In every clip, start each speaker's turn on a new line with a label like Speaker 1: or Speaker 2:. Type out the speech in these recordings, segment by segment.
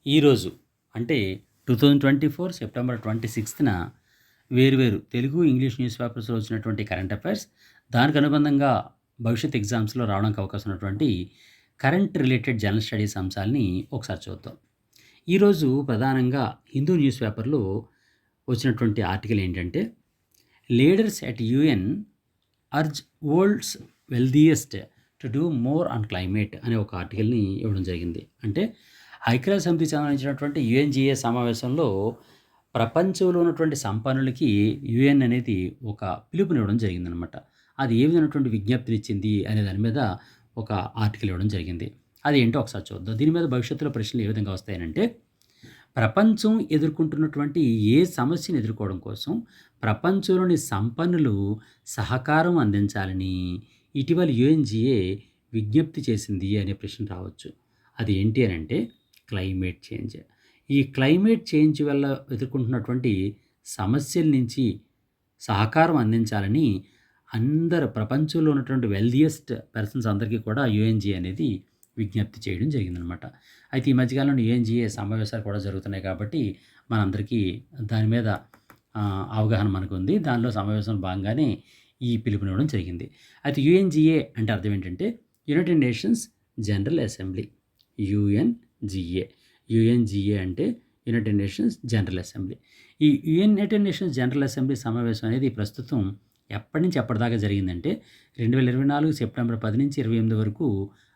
Speaker 1: ఈరోజు అంటే 2024 సెప్టెంబర్ 26న వేర్వేరు తెలుగు, ఇంగ్లీష్ న్యూస్ పేపర్స్‌లో వచ్చినటువంటి కరెంట్ అఫైర్స్, దానికి అనుబంధంగా భవిష్యత్ ఎగ్జామ్స్‌లో రావడానికి అవకాశం ఉన్నటువంటి కరెంట్ రిలేటెడ్ జనరల్ స్టడీస్ అంశాలని ఒకసారి చూద్దాం. ఈరోజు ప్రధానంగా హిందూ న్యూస్ పేపర్‌లో వచ్చినటువంటి ఆర్టికల్ ఏంటంటే, leaders at UN urge world's wealthiest to do more on climate అనే ఒక ఆర్టికల్‌ని ఇవ్వడం జరిగింది. అంటే ఐక్యరాజ్య సమితికి సంబంధించినటువంటి యూఎన్‌జిఏ సమావేశంలో ప్రపంచంలో ఉన్నటువంటి సంపన్నులకి యూఎన్ అనేది ఒక పిలుపునివ్వడం జరిగిందనమాట. అది ఏ విధమైనటువంటి విజ్ఞప్తినిచ్చింది అనే దాని మీద ఒక ఆర్టికల్ ఇవ్వడం జరిగింది. అదేంటో ఒకసారి చూద్దాం. దీని మీద భవిష్యత్తులో ప్రశ్నలు ఏ విధంగా వస్తాయనంటే, ప్రపంచం ఎదుర్కొంటున్నటువంటి ఏ సమస్యను ఎదుర్కోవడం కోసం ప్రపంచంలోని సంపన్నులు సహకారం అందించాలని ఇటీవల యూఎన్‌జిఏ విజ్ఞప్తి చేసింది అనే ప్రశ్న రావచ్చు. అది ఏంటి అనంటే క్లైమేట్ చేంజ్. ఈ క్లైమేట్ చేంజ్ వల్ల ఎదుర్కొంటున్నటువంటి సమస్యల నుంచి సహకారం అందించాలని అందరు ప్రపంచంలో ఉన్నటువంటి వెల్దియెస్ట్ పర్సన్స్ అందరికీ కూడా యూఎన్‌జిఏ అనేది విజ్ఞప్తి చేయడం జరిగిందనమాట. అయితే ఈ మధ్యకాలంలో యూఎన్‌జిఏ సమావేశాలు కూడా జరుగుతున్నాయి కాబట్టి మనందరికీ దాని మీద అవగాహన మనకుంది. దానిలో సమావేశంలో భాగంగానే ఈ పిలుపునివ్వడం జరిగింది. అయితే యూఎన్‌జిఏ అంటే అర్థం ఏంటంటే United nations general assembly. UNGA. UNGA అంటే యునైటెడ్ నేషన్స్ జనరల్ అసెంబ్లీ. ఈ యునైటెడ్ నేషన్స్ జనరల్ అసెంబ్లీ సమావేశం అనేది ప్రస్తుతం ఎప్పటి నుంచి ఎప్పటిదాకా జరిగిందంటే 2024 సెప్టెంబర్ 10 నుంచి 28 వరకు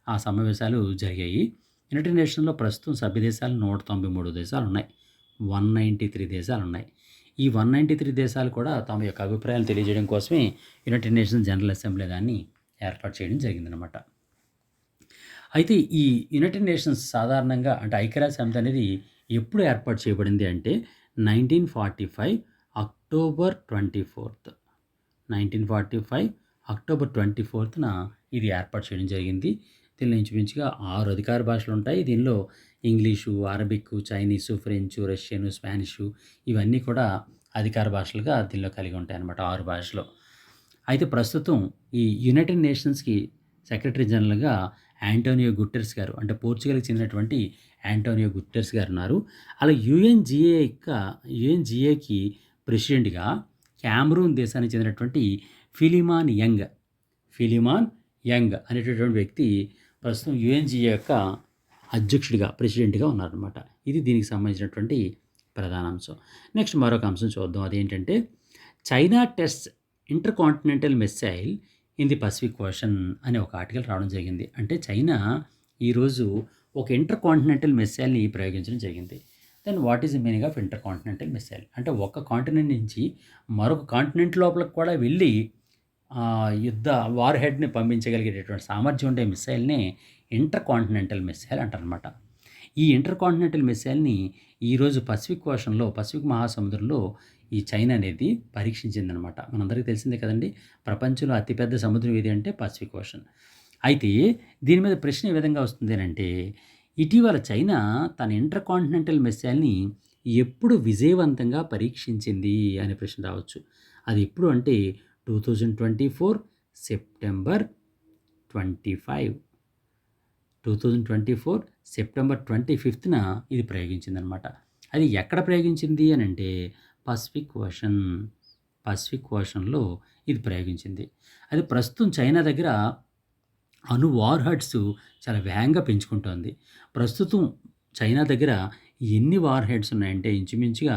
Speaker 1: ఆ సమావేశాలు జరిగాయి. యునైటెడ్ నేషన్స్‌లో ప్రస్తుతం సభ్య దేశాలు 193 దేశాలున్నాయి. 193 దేశాలున్నాయి. ఈ 193 దేశాలు కూడా తమ యొక్క అభిప్రాయాలు తెలియజేయడం కోసమే యునైటెడ్ నేషన్స్ జనరల్ అసెంబ్లీ దాన్ని ఏర్పాటు చేయడం జరిగిందనమాట. అయితే ఈ యునైటెడ్ నేషన్స్ సాధారణంగా అంటే ఐక్యరాజ్య సమితి అనేది ఎప్పుడు ఏర్పాటు చేయబడింది అంటే 1945 అక్టోబర్ 24థ్. 1945 అక్టోబర్ 24థ్‌న ఇది ఏర్పాటు చేయడం జరిగింది. దీనిలో ఇంచుమించుగా 6 అధికార భాషలుంటాయి. దీనిలో English, Arabic, Chinese, French, Russian, Spanish ఇవన్నీ కూడా అధికార భాషలుగా దీనిలో కలిగి ఉంటాయన్నమాట 6 భాషలు. అయితే ప్రస్తుతం ఈ యునైటెడ్ నేషన్స్‌కి సెక్రటరీ జనరల్‌గా యాంటోనియో గుటెర్స్ గారు అంటే పోర్చుగల్‌కి చెందినటువంటి యాంటోనియో గుటెర్స్ గారు ఉన్నారు. అలా యుఎన్‌జిఏకి ప్రెసిడెంట్‌గా క్యామరూన్ దేశానికి చెందినటువంటి ఫిలిమాన్ యంగ్ అనేటటువంటి వ్యక్తి ప్రస్తుతం యుఎన్‌జిఏ యొక్క అధ్యక్షుడిగా, ప్రెసిడెంట్‌గా ఉన్నారనమాట. ఇది దీనికి సంబంధించినటువంటి ప్రధాన అంశం. నెక్స్ట్ మరొక అంశం చూద్దాం. అదేంటంటే China tests intercontinental missile in the Pacific ocean అనే ఒక ఆర్టికల్ రావడం జరిగింది. అంటే చైనా ఈరోజు ఒక ఇంటర్‌కాంటినెంటల్ మిస్సైల్‌ని ప్రయోగించడం జరిగింది. Then what is the meaning of intercontinental missile? అంటే ఒక కాంటినెంట్ నుంచి మరొక కాంటినెంట్ లోపలికి కూడా వెళ్ళి యుద్ధ వార్ హెడ్‌ని పంపించగలిగేటటువంటి సామర్థ్యం ఉండే మిస్సైల్‌నే ఇంటర్‌కాంటినెంటల్ మిస్సైల్ అంటారనమాట. ఈ ఇంటర్‌కాంటినెంటల్ మిస్సైల్‌ని ఈరోజు పసిఫిక్ మహాసముద్రంలో ఈ చైనా అనేది పరీక్షించిందనమాట. మనందరికీ తెలిసిందే కదండీ! ప్రపంచంలో అతిపెద్ద సముద్రం ఏది అంటే పసిఫిక్ ఓషన్. అయితే దీని మీద ప్రశ్న ఏ విధంగా వస్తుంది అనంటే, ఇటీవల చైనా తన ఇంటర్‌కాంటినెంటల్ మిస్సైల్‌ని ఎప్పుడు విజయవంతంగా పరీక్షించింది అనే ప్రశ్న రావచ్చు. అది ఎప్పుడు అంటే 2024 సెప్టెంబర్ 25. 2024 సెప్టెంబర్ 25న ఇది ప్రయోగించిందనమాట. అది ఎక్కడ ప్రయోగించింది అనంటే పసిఫిక్ ఓషన్‌లో ఇది ప్రయోగించింది. అది ప్రస్తుతం చైనా దగ్గర వార్ హెడ్స్ చాలా వేగంగా పెంచుకుంటోంది. ప్రస్తుతం చైనా దగ్గర ఎన్ని వార్ హెడ్స్ ఉన్నాయంటే ఇంచుమించుగా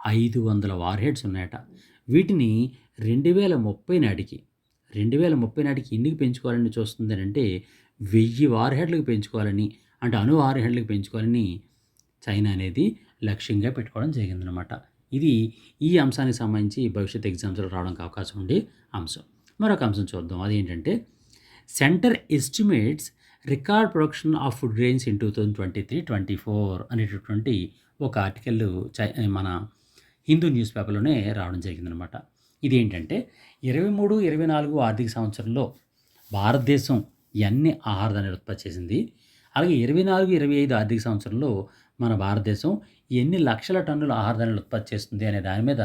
Speaker 1: 500 వార్ హెడ్స్ ఉన్నాయట. వీటిని 2030 నాటికి ఎన్నికి పెంచుకోవాలని చూస్తుంది అనంటే 1000 వార్ హెడ్‌లకు పెంచుకోవాలని అంటే వార్ హెడ్‌లకు పెంచుకోవాలని చైనా అనేది లక్ష్యంగా పెట్టుకోవడం జరిగిందనమాట. ఇది ఈ అంశానికి సంబంధించి భవిష్యత్ ఎగ్జామ్స్‌లో రావడానికి అవకాశం ఉండే అంశం. మరొక అంశం చూద్దాం. అదేంటంటే centre estimates record production of food grains in 2023-24 అనేటటువంటి ఒక ఆర్టికల్ మన హిందూ న్యూస్ పేపర్‌లోనే రావడం జరిగిందనమాట. ఇదేంటంటే 23, 24 ఆర్థిక సంవత్సరంలో భారతదేశం ఎన్ని ఆహార ధాన్యాలు ఉత్పత్తి చేసింది? అలాగే 24, 25 ఆర్థిక సంవత్సరంలో మన భారతదేశం ఎన్ని లక్షల టన్నుల ఆహార ధాన్యాలు ఉత్పత్తి చేస్తుంది అనే దాని మీద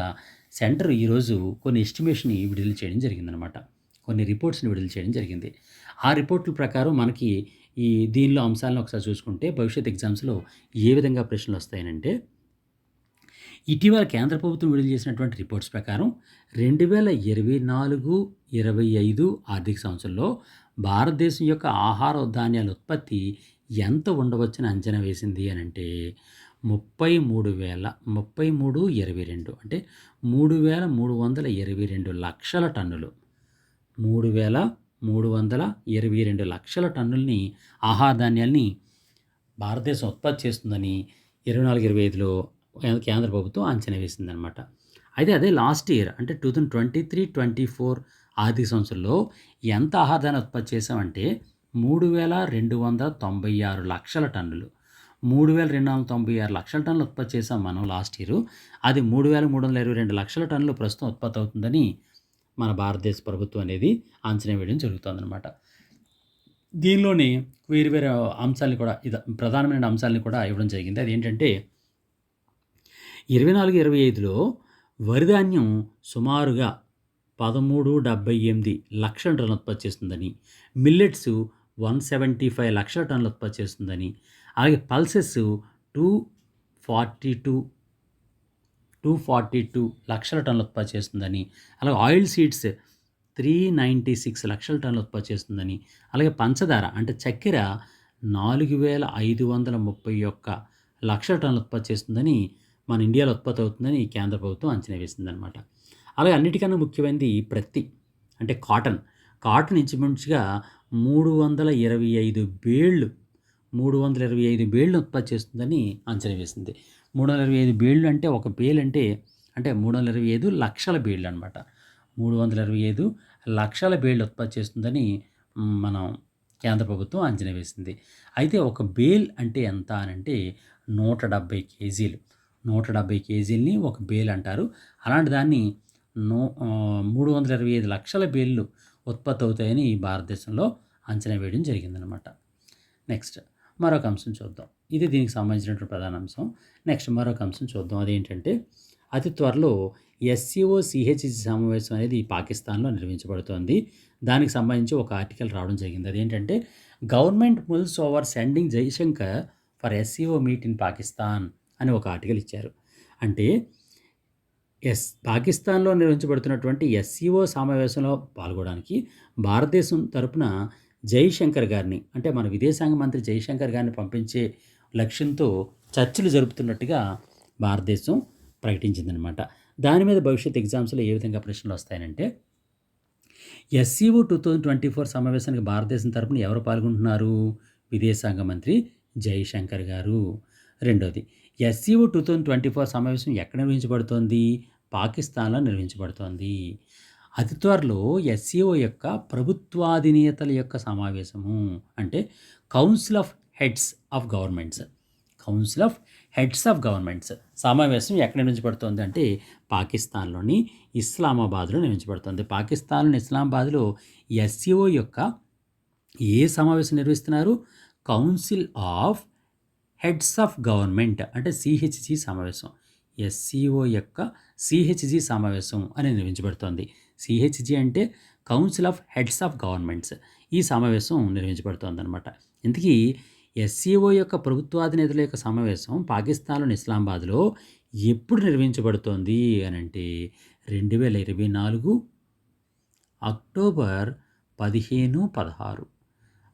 Speaker 1: సెంటర్ ఈరోజు కొన్ని ఎస్టిమేషన్‌ని విడుదల చేయడం జరిగిందనమాట. కొన్ని రిపోర్ట్స్‌ని విడుదల చేయడం జరిగింది. ఆ రిపోర్ట్‌ల ప్రకారం మనకి ఈ దీనిలో అంశాలను ఒకసారి చూసుకుంటే భవిష్యత్ ఎగ్జామ్స్‌లో ఏ విధంగా ప్రశ్నలు వస్తాయనంటే, ఇటీవల కేంద్ర ప్రభుత్వం విడుదల చేసినటువంటి రిపోర్ట్స్ ప్రకారం 2024, 25 ఆర్థిక సంవత్సరంలో భారతదేశం యొక్క ఆహార ధాన్యాల ఉత్పత్తి ఎంత ఉండవచ్చని అంచనా వేసింది అనంటే 33,22 అంటే 3,322 లక్షల టన్నులు. 3,322 లక్షల టన్నుల్ని ఆహార ధాన్యాల్ని భారతదేశం ఉత్పత్తి చేస్తుందని 24, 25లో కేంద్ర ప్రభుత్వం అంచనా వేసిందనమాట. అయితే అదే లాస్ట్ ఇయర్ అంటే 2023, 24 ఆర్థిక సంవత్సరంలో ఎంత ఆహార ధాన్యం ఉత్పత్తి చేసామంటే 3,296 లక్షల టన్నులు. 3,296 లక్షల టన్నులు ఉత్పత్తి చేసాం మనం లాస్ట్ ఇయర్. అది 3,322 లక్షల టన్నులు ప్రస్తుతం ఉత్పత్తి అవుతుందని మన భారతదేశ ప్రభుత్వం అనేది అంచనా వేయడం జరుగుతుందన్నమాట. దీనిలోని వేరు వేరే అంశాలను కూడా ప్రధానమైన అంశాలను కూడా ఇవ్వడం జరిగింది. అదేంటంటే 24, 25లో వరి ధాన్యం సుమారుగా 1378 లక్షల టన్నులు ఉత్పత్తి చేస్తుందని, మిల్లెట్స్ 175 లక్షల టన్నులు ఉత్పత్తి చేస్తుందని, అలాగే పల్సెస్ 242 లక్షల టన్నులు ఉత్పత్తి చేస్తుందని, అలాగే ఆయిల్ సీడ్స్ 396 లక్షల టన్నులు ఉత్పత్తి చేస్తుందని, అలాగే పంచదార అంటే చక్కెర 4,531 లక్షల టన్నులు ఉత్పత్తి చేస్తుందని, మన ఇండియాలో ఉత్పత్తి అవుతుందని కేంద్ర ప్రభుత్వం అంచనా వేసిందనమాట. అలాగే అన్నిటికన్నా ముఖ్యమైనది ప్రత్తి అంటే కాటన్ ఇంచుమించుగా 325 బేళ్ళు ఉత్పత్తి చేస్తుందని అంచనా వేసింది. 325 బేళ్ళు అంటే ఒక బేల్ అంటే 325 లక్షల బేళ్ళు అనమాట. 325 లక్షల బేళ్ళు ఉత్పత్తి చేస్తుందని మనం కేంద్ర ప్రభుత్వం అంచనా వేసింది. అయితే ఒక బేల్ అంటే ఎంత అనంటే 170 కేజీలు. 170 కేజీలని ఒక బేల్ అంటారు. అలాంటి దాన్ని 325 లక్షల బేళ్ళు ఉత్పత్తి అవుతాయని భారతదేశంలో అంచనా వేయడం జరిగిందనమాట. నెక్స్ట్ మరొక అంశం చూద్దాం. ఇది దీనికి సంబంధించినటువంటి ప్రధాన అంశం. నెక్స్ట్ మరొక అంశం చూద్దాం. అదేంటంటే అతి త్వరలో SCO CHG సమావేశం అనేది పాకిస్తాన్లో నిర్వహించబడుతోంది. దానికి సంబంధించి ఒక ఆర్టికల్ రావడం జరిగింది. అదేంటంటే government mulls over sending Jaishankar for SCO meet in Pakistan అని ఒక ఆర్టికల్ ఇచ్చారు. అంటే పాకిస్తాన్లో నిర్వహించబడుతున్నటువంటి SCO సమావేశంలో పాల్గొనడానికి భారతదేశం తరపున జైశంకర్ గారిని అంటే మన విదేశాంగ మంత్రి జైశంకర్ గారిని పంపించే లక్ష్యంతో చర్చలు జరుపుతున్నట్టుగా భారతదేశం ప్రకటించిందనమాట. దాని మీద భవిష్యత్ ఎగ్జామ్స్లో ఏ విధంగా ప్రశ్నలు వస్తాయనంటే SCO 2024 సమావేశానికి భారతదేశం తరపున ఎవరు పాల్గొంటున్నారు? విదేశాంగ మంత్రి జైశంకర్ గారు. రెండోది SCO 2024 సమావేశం ఎక్కడ నిర్వహించబడుతోంది? పాకిస్తాన్లో నిర్వహించబడుతోంది. అతి త్వరలో SCO యొక్క ప్రభుత్వాధినేతల యొక్క సమావేశము అంటే council of heads of governments సమావేశం ఎక్కడ నిర్వహించబడుతోంది అంటే పాకిస్తాన్లోని ఇస్లామాబాద్లో నిర్వహించబడుతుంది. పాకిస్తాన్లోని ఇస్లామాబాద్లో SCO యొక్క ఏ సమావేశం నిర్వహిస్తున్నారు? Council of heads of government అంటే CHG సమావేశం. SCO యొక్క CHG సమావేశం అని నిర్వహించబడుతోంది. CHG అంటే council of heads of governments. ఈ సమావేశం నిర్వహించబడుతోంది అనమాట. ఇంతకీ SCO యొక్క ప్రభుత్వాధినేతల యొక్క సమావేశం పాకిస్తాన్లోని ఇస్లామాబాద్లో ఎప్పుడు నిర్వహించబడుతోంది అనంటే 2024 అక్టోబర్ 15, 16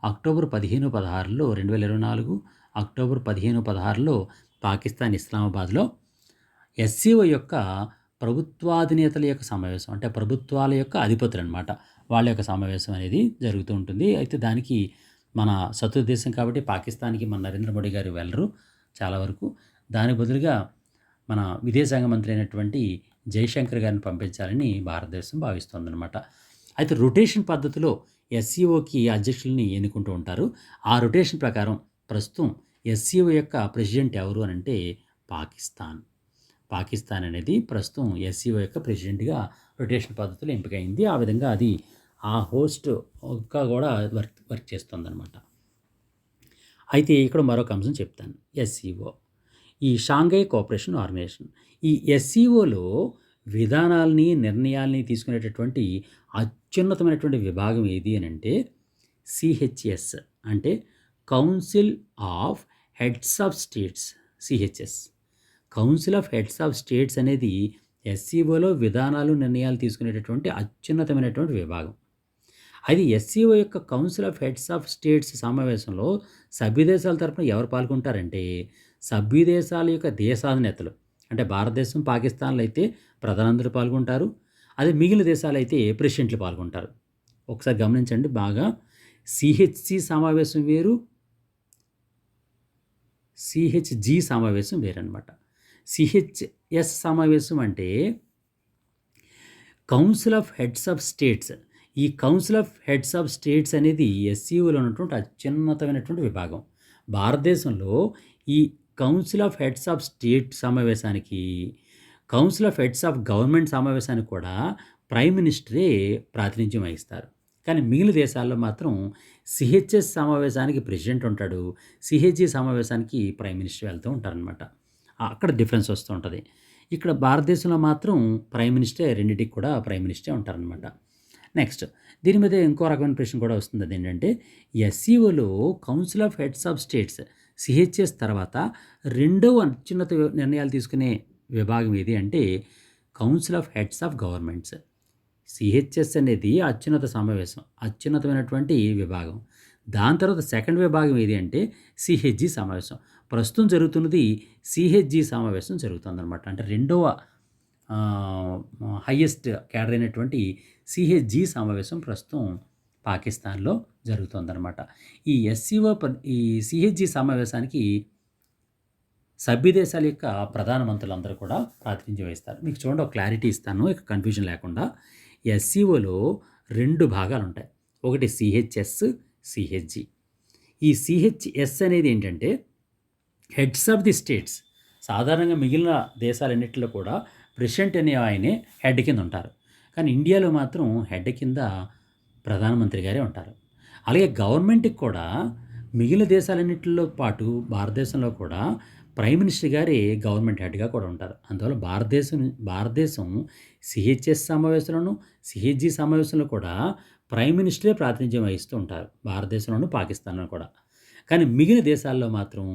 Speaker 1: అక్టోబర్ 15, 16లో 2024 అక్టోబర్ 15, 16లో పాకిస్తాన్ ఇస్లామాబాద్లో SCO యొక్క ప్రభుత్వాధినేతల యొక్క సమావేశం అంటే ప్రభుత్వాల యొక్క అధిపతులు అనమాట. వాళ్ళ యొక్క సమావేశం అనేది జరుగుతూ ఉంటుంది. అయితే దానికి మన శత్రు దేశం కాబట్టి పాకిస్తాన్కి మన నరేంద్ర మోడీ గారు వెళ్ళరు చాలా వరకు. దాని బదులుగా మన విదేశాంగ మంత్రి అయినటువంటి జైశంకర్ గారిని పంపించాలని భారతదేశం భావిస్తోందనమాట. అయితే రొటేషన్ పద్ధతిలో SCOకి అధ్యక్షుల్ని ఎన్నుకుంటూ ఉంటారు. ఆ రొటేషన్ ప్రకారం ప్రస్తుతం SCO యొక్క ప్రెసిడెంట్ ఎవరు అనంటే పాకిస్తాన్ అనేది ప్రస్తుతం SCO యొక్క ప్రెసిడెంట్గా రొటేషన్ పద్ధతిలో ఎంపికైంది. ఆ విధంగా అది ఆ హోస్ట్గా కూడా వర్క్ చేస్తుందన్నమాట. అయితే ఇక్కడ మరొక అంశం చెప్తాను. SCO ఈ షాంఘై కోఆపరేషన్ ఆర్గనైజేషన్. ఈ SCOలో విధానాల్ని నిర్ణయాల్ని తీసుకునేటటువంటి అత్యున్నతమైనటువంటి విభాగం ఏది అని అంటే CHS అంటే council of heads of states, CHS. Council of heads of states అనేది ఎస్సీఓలో విధానాలు, నిర్ణయాలు తీసుకునేటటువంటి అత్యున్నతమైనటువంటి విభాగం. అది ఎస్సీఓ యొక్క council of heads of states సమావేశంలో సభ్య దేశాల తరపున ఎవరు పాల్గొంటారంటే, సభ్య దేశాల యొక్క దేశాధినేతలు. అంటే భారతదేశం, పాకిస్తాన్‌లో అయితే ప్రధానమంత్రులు పాల్గొంటారు. అదే మిగిలిన దేశాలైతే ప్రెసిడెంట్లు పాల్గొంటారు. ఒకసారి గమనించండి బాగా. సిహెచ్సి సమావేశం వేరు, సిహెచ్జి సమావేశం వేరనమాట. సిహెచ్ఎస్ సమావేశం అంటే council of heads of states. ఈ council of heads of states అనేది ఎస్సీఓలో ఉన్నటువంటి అత్యున్నతమైనటువంటి విభాగం. భారతదేశంలో ఈ council of heads of state సమావేశానికి, council of heads of government సమావేశానికి కూడా ప్రైమ్ మినిస్టరే ప్రాతినిధ్యం వహిస్తారు. కానీ మిగిలిన దేశాల్లో మాత్రం సిహెచ్ఎస్ సమావేశానికి ప్రెసిడెంట్ ఉంటాడు. సిహెచ్జి సమావేశానికి ప్రైమ్ మినిస్టర్ వెళ్తూ ఉంటారనమాట. అక్కడ డిఫరెన్స్ వస్తూ ఉంటుంది. ఇక్కడ భారతదేశంలో మాత్రం ప్రైమ్ మినిస్టరే, రెండిటికి కూడా ప్రైమ్ మినిస్టరే ఉంటారనమాట. నెక్స్ట్ దీని మీద ఇంకో రకమైన ప్రశ్న కూడా వస్తుంది. అదేంటంటే ఎస్సీఓలో council of heads of states, CHS తర్వాత రెండవ అత్యున్నత నిర్ణయాలు తీసుకునే విభాగం ఏది అంటే council of heads of governments. CHS అనేది అత్యున్నత సమావేశం, అత్యున్నతమైనటువంటి విభాగం. దాని తర్వాత సెకండ్ విభాగం ఏది అంటే సిహెచ్జి సమావేశం. ప్రస్తుతం జరుగుతున్నది సిహెచ్జి సమావేశం జరుగుతుందన్నమాట. అంటే రెండవ హయ్యెస్ట్ క్యాడర్ అయినటువంటి సిహెచ్జి సమావేశం ప్రస్తుతం పాకిస్తాన్లో జరుగుతుందన్నమాట. ఈ ఎస్సీఓ ఈ సిహెచ్జి సమావేశానికి సభ్య దేశాల యొక్క ప్రధానమంత్రులందరూ కూడా ప్రాతినిధ్యం వహిస్తారు. మీకు చూడండి, ఒక క్లారిటీ ఇస్తాను ఇక కన్ఫ్యూజన్ లేకుండా. ఎస్సీఓలో రెండు భాగాలు ఉంటాయి. ఒకటి సిహెచ్ఎస్, సిహెచ్జి. ఈ సిహెచ్ఎస్ అనేది ఏంటంటే హెడ్స్ ఆఫ్ ది స్టేట్స్. సాధారణంగా మిగిలిన దేశాలన్నింటిలో కూడా ప్రెసిడెంట్ అనే ఆయనే హెడ్ కింద ఉంటారు. కానీ ఇండియాలో మాత్రం హెడ్ కింద ప్రధానమంత్రి గారే ఉంటారు. అలాగే గవర్నమెంట్కి కూడా మిగిలిన దేశాలన్నింటిలో పాటు భారతదేశంలో కూడా ప్రైమ్ మినిస్టర్ గారే గవర్నమెంట్ హెడ్గా కూడా ఉంటారు. అందువల్ల భారతదేశం సిహెచ్ఎస్ సమావేశంలోను, సిహెచ్జి సమావేశంలో కూడా ప్రైమ్ మినిస్టరే ప్రాతినిధ్యం వహిస్తూ ఉంటారు, భారతదేశంలోను, పాకిస్తాన్లో కూడా. కానీ మిగిలిన దేశాల్లో మాత్రం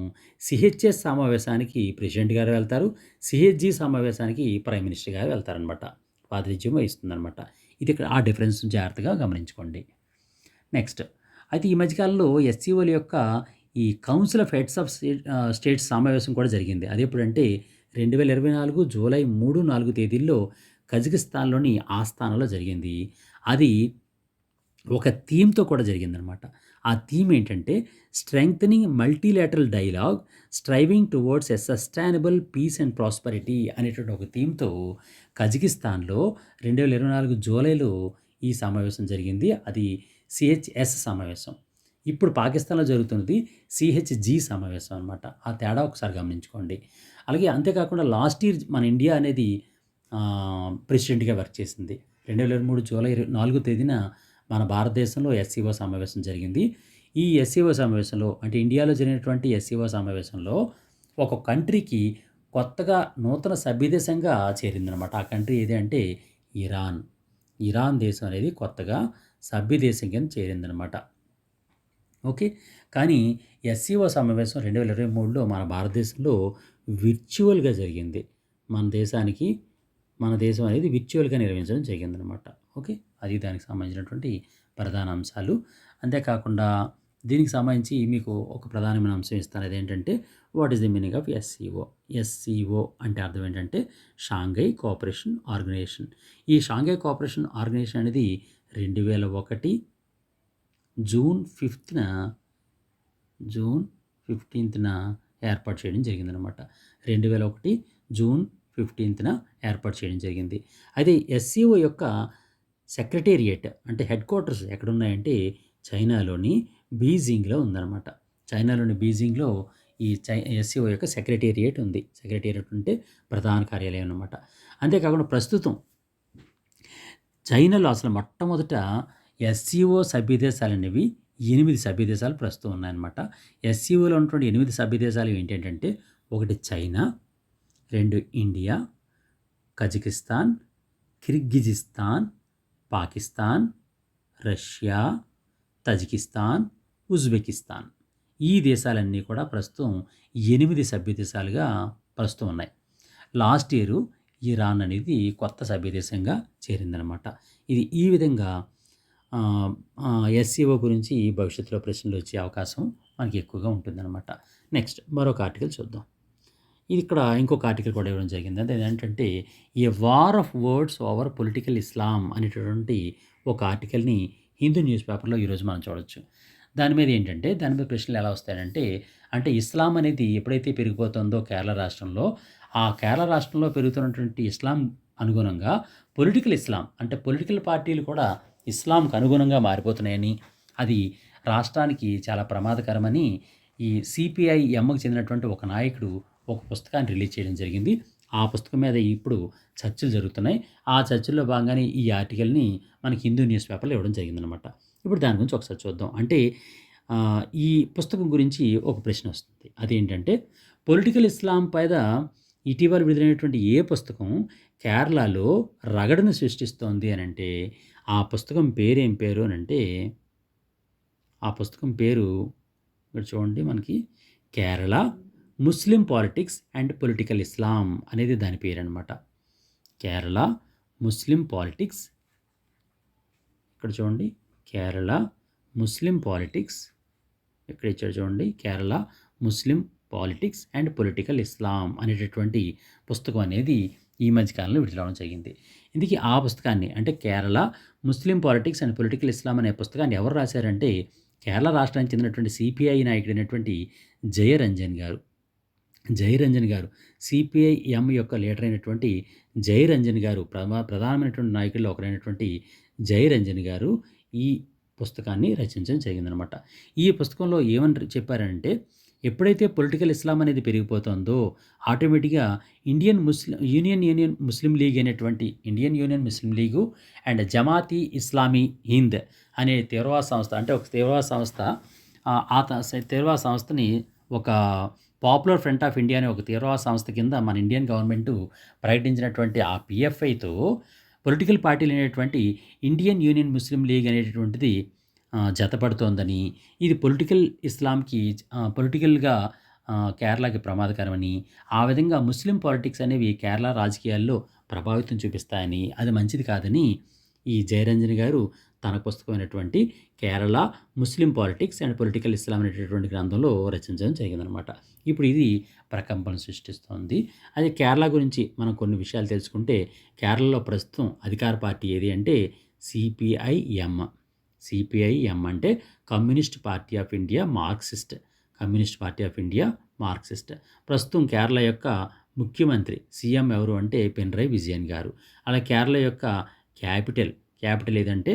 Speaker 1: సిహెచ్ఎస్ సమావేశానికి ప్రెసిడెంట్ గారు వెళ్తారు, సిహెచ్జి సమావేశానికి ప్రైమ్ మినిస్టర్ గారు వెళ్తారనమాట, ప్రాతినిధ్యం వహిస్తుందన్నమాట. ఇది ఇక్కడ ఆ డిఫరెన్స్ జాగ్రత్తగా గమనించుకోండి. నెక్స్ట్ అయితే ఈ మధ్యకాలంలో ఎస్సీఓల యొక్క ఈ council of heads of states సమావేశం కూడా జరిగింది. అది ఎప్పుడంటే 2024 జూలై 3, 4 తేదీల్లో కజకిస్తాన్లోని ఆస్తానాలో జరిగింది. అది ఒక థీమ్తో కూడా జరిగిందనమాట. ఆ థీమ్ ఏంటంటే strengthening multilateral dialogue, striving towards a sustainable peace and prosperity అనేటువంటి ఒక థీమ్తో కజకిస్తాన్లో 2024 జూలైలో ఈ సమావేశం జరిగింది. అది సిహెచ్ఎస్ సమావేశం. ఇప్పుడు పాకిస్తాన్లో జరుగుతున్నది సిహెచ్జి సమావేశం అనమాట. ఆ తేడా ఒకసారి గమనించుకోండి. అలాగే అంతేకాకుండా లాస్ట్ ఇయర్ మన ఇండియా అనేది ప్రెసిడెంట్గా వర్క్ చేసింది. 2023 జూలై 4 తేదీన మన భారతదేశంలో ఎస్సీఓ సమావేశం జరిగింది. ఈ ఎస్సీఓ సమావేశంలో అంటే ఇండియాలో జరిగినటువంటి ఎస్సీఓ సమావేశంలో ఒక కంట్రీకి కొత్తగా నూతన సభ్యదేశంగా చేరిందనమాట. ఆ కంట్రీ ఏది అంటే ఇరాన్. ఇరాన్ దేశం అనేది కొత్తగా సభ్యదేశం కింద చేరిందనమాట. ఓకే. కానీ ఎస్సీఓ సమావేశం 2023లో మన భారతదేశంలో విర్చువల్గా జరిగింది. మన దేశం అనేది విర్చువల్గా నిర్వహించడం జరిగిందనమాట. ఓకే. అది దానికి సంబంధించినటువంటి ప్రధాన అంశాలు. అంతేకాకుండా దీనికి సంబంధించి మీకు ఒక ప్రధానమైన అంశం ఇస్తాను. అదేంటంటే what is the meaning of SCO. SCO అంటే అర్థం ఏంటంటే షాంఘై కోఆపరేషన్ ఆర్గనైజేషన్. ఈ షాంఘై కోఆపరేషన్ ఆర్గనైజేషన్ అనేది 2001 జూన్ 15న ఏర్పాటు చేయడం జరిగిందనమాట. 2001 జూన్ 15న ఏర్పాటు చేయడం జరిగింది. అయితే ఎస్సీఓ యొక్క సెక్రటేరియట్ అంటే హెడ్ క్వార్టర్స్ ఎక్కడున్నాయంటే చైనాలోని బీజింగ్లో ఉందన్నమాట. చైనాలోని బీజింగ్లో ఈ ఎస్సీఓ యొక్క సెక్రటేరియట్ ఉంది. సెక్రటేరియట్ అంటే ప్రధాన కార్యాలయం అన్నమాట. అంతేకాకుండా ప్రస్తుతం చైనాలో అసలు మొట్టమొదట ఎస్సీఓ సభ్యదేశాలు అనేవి 8 సభ్యదేశాలు ప్రస్తుతం ఉన్నాయన్నమాట. ఎస్సీఓలో ఉన్నటువంటి 8 సభ్యదేశాలు ఏంటంటే 1 China, 2 India, Kazakhstan, Kyrgyzstan, Pakistan, Russia, Tajikistan, Uzbekistan. ఈ దేశాలన్నీ కూడా ప్రస్తుతం 8 సభ్య దేశాలుగా ప్రస్తుతం ఉన్నాయి. లాస్ట్ ఇయరు ఇరాన్ అనేది కొత్త సభ్య దేశంగా చేరిందనమాట. ఇది ఈ విధంగా ఎస్సీఓ గురించి భవిష్యత్తులో ప్రశ్నలు వచ్చే అవకాశం మనకి ఎక్కువగా ఉంటుందన్నమాట. నెక్స్ట్ మరొక ఆర్టికల్ చూద్దాం. ఇది ఇక్కడ ఇంకొక ఆర్టికల్ కూడా ఇవ్వడం జరిగింది. అదేంటంటే a war of words over political Islam అనేటటువంటి ఒక ఆర్టికల్ని హిందూ న్యూస్ పేపర్లో ఈరోజు మనం చూడొచ్చు. దాని మీద ఏంటంటే దాని మీద ప్రశ్నలు ఎలా వస్తాయంటే, అంటే ఇస్లాం అనేది ఎప్పుడైతే పెరిగిపోతుందో కేరళ రాష్ట్రంలో, ఆ కేరళ రాష్ట్రంలో పెరుగుతున్నటువంటి ఇస్లాం అనుగుణంగా పొలిటికల్ ఇస్లాం అంటే పొలిటికల్ పార్టీలు కూడా ఇస్లాంకు అనుగుణంగా మారిపోతున్నాయని, అది రాష్ట్రానికి చాలా ప్రమాదకరమని ఈ సిపిఐ ఎంకి చెందినటువంటి ఒక నాయకుడు ఒక పుస్తకాన్ని రిలీజ్ చేయడం జరిగింది. ఆ పుస్తకం మీద ఇప్పుడు చర్చలు జరుగుతున్నాయి. ఆ చర్చల్లో భాగంగానే ఈ ఆర్టికల్ని మనకి హిందూ న్యూస్ పేపర్లో ఇవ్వడం జరిగిందనమాట. ఇప్పుడు దాని గురించి ఒకసారి చూద్దాం. అంటే ఈ పుస్తకం గురించి ఒక ప్రశ్న వస్తుంది. అదేంటంటే పొలిటికల్ ఇస్లాం పైన ఇటీవల విడుదలైనటువంటి ఏ పుస్తకం కేరళలో రగడను సృష్టిస్తోంది అని అంటే, ఆ పుస్తకం పేరేం పేరు అని అంటే, ఆ పుస్తకం పేరు ఇక్కడ చూడండి మనకి కేరళ ముస్లిం పాలిటిక్స్ అండ్ పొలిటికల్ ఇస్లాం అనేది దాని పేరు అనమాట. కేరళ ముస్లిం పాలిటిక్స్, ఇక్కడ చూడండి కేరళ ముస్లిం పాలిటిక్స్, ఇక్కడ ఇచ్చాడు చూడండి కేరళ ముస్లిం పాలిటిక్స్ అండ్ పొలిటికల్ ఇస్లాం అనేటటువంటి పుస్తకం అనేది ఈ మధ్యకాలంలో విడుదలవడం జరిగింది. ఇందుకే ఆ పుస్తకాన్ని అంటే కేరళ ముస్లిం పాలిటిక్స్ అండ్ పొలిటికల్ ఇస్లాం అనే పుస్తకాన్ని ఎవరు రాశారంటే కేరళ రాష్ట్రానికి చెందినటువంటి సిపిఐ నాయకుడైనటువంటి జయరంజన్ గారు. జయరంజన్ గారు సిపిఐ ఎం యొక్క లీడర్ అయినటువంటి జయరంజన్ గారు, ప్రధానమైనటువంటి నాయకుల్లో ఒకరైనటువంటి జయరంజన్ గారు ఈ పుస్తకాన్ని రచించడం జరిగిందనమాట. ఈ పుస్తకంలో ఏమని చెప్పారంటే, ఎప్పుడైతే పొలిటికల్ ఇస్లాం అనేది పెరిగిపోతుందో ఆటోమేటిక్గా యూనియన్ ముస్లిం లీగ్ అనేటువంటి ఇండియన్ యూనియన్ ముస్లిం లీగు అండ్ జమాతీ ఇస్లామీ హింద్ అనే తీవ్రవాద సంస్థ, అంటే ఒక తీవ్రవాద సంస్థ, తీవ్రవాద సంస్థని ఒక పాపులర్ ఫ్రంట్ ఆఫ్ ఇండియా అనే ఒక తీవ్రవాద సంస్థ కింద మన ఇండియన్ గవర్నమెంట్ ప్రకటించినటువంటి ఆ పిఎఫ్ఐతో పొలిటికల్ పార్టీలు అనేటువంటి ఇండియన్ యూనియన్ ముస్లిం లీగ్ అనేటటువంటిది జతపడుతోందని, ఇది పొలిటికల్ ఇస్లాంకి పొలిటికల్గా కేరళకి ప్రమాదకరమని, ఆ విధంగా ముస్లిం పాలిటిక్స్ అనేవి కేరళ రాజకీయాల్లో ప్రభావితం చూపిస్తాయని, అది మంచిది కాదని ఈ జయరంజన్ గారు తన పుస్తకమైనటువంటి కేరళ ముస్లిం పాలిటిక్స్ అండ్ పొలిటికల్ ఇస్లాం అనేటటువంటి గ్రంథంలో రచించడం జరిగిందనమాట. ఇప్పుడు ఇది ప్రకంపన సృష్టిస్తోంది. అదే కేరళ గురించి మనం కొన్ని విషయాలు తెలుసుకుంటే, కేరళలో ప్రస్తుతం అధికార పార్టీ ఏది అంటే సిపిఐఎం. సిపిఐఎం అంటే communist party of India Marxist. Communist party of India Marxist. ప్రస్తుతం కేరళ యొక్క ముఖ్యమంత్రి సీఎం ఎవరు అంటే పినరయి విజయన్ గారు. అలా కేరళ యొక్క క్యాపిటల్ ఏదంటే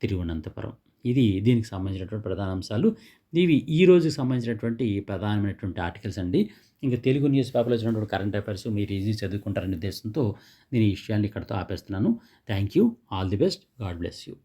Speaker 1: తిరువనంతపురం. ఇది దీనికి సంబంధించినటువంటి ప్రధాన అంశాలు. ఇవి ఈ రోజుకి సంబంధించినటువంటి ప్రధానమైనటువంటి ఆర్టికల్స్ అండి. ఇంకా తెలుగు న్యూస్ పేపర్లో వచ్చినటువంటి కరెంట్ అఫైర్స్ మీరు ఈజీ చదువుకుంటారనే ఉద్దేశంతో నేను ఈ విషయాన్ని ఇక్కడితో ఆపేస్తున్నాను. Thank you. All the best. God bless you.